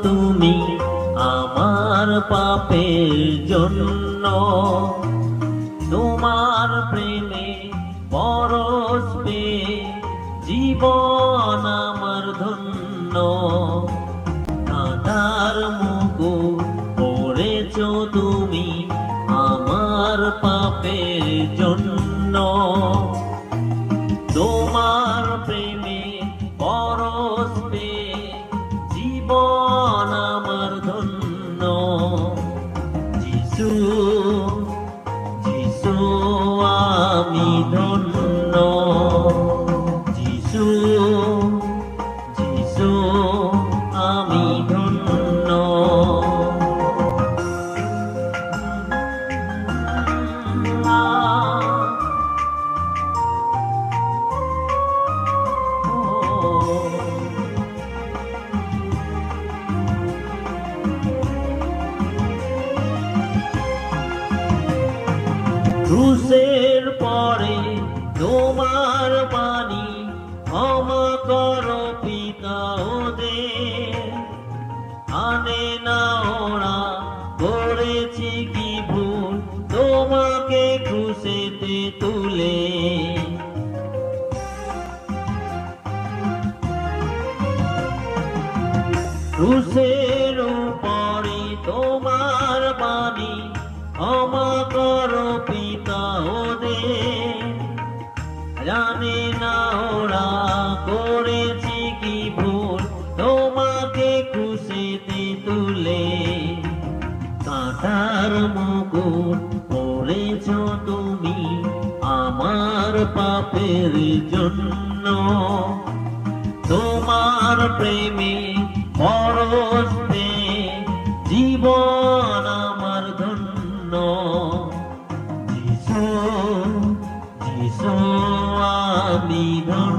তুমি আমার পাপের জন্য। তোমার প্রেমে পরশ পেয়ে জীবন আমার ধন্য। কাঁটার মুকুট পরেছ তুমি আমার পাপের জন্য। তোমার প্রেমে পরশ পেয়ে জীবন আমার ধন্য। যিশু যিশু আমি ধন্য। যিশু যিশু আমি ধন্য। ক্রুশের পরে তোমার বাণী, ক্ষমা করো পিতা ওদের। আনে না ওরা করেছি কি ভুল, তোমাকে ক্রুশেতে তুলে। ক্রুশের উপরে তোমার বাণী, ক্ষমা করো পিতা ওদের। জানে না ওরা করেছি কি ভুল, তোমাকে ক্রুশেতে তুলে। কাঁটার মুকুট পরেছ তুমি আমার পাপের জন্য। তোমার প্রেমে পরশ পেয়ে জীবন আমার ধন্য। যিশু যিশু আমি ধন্য।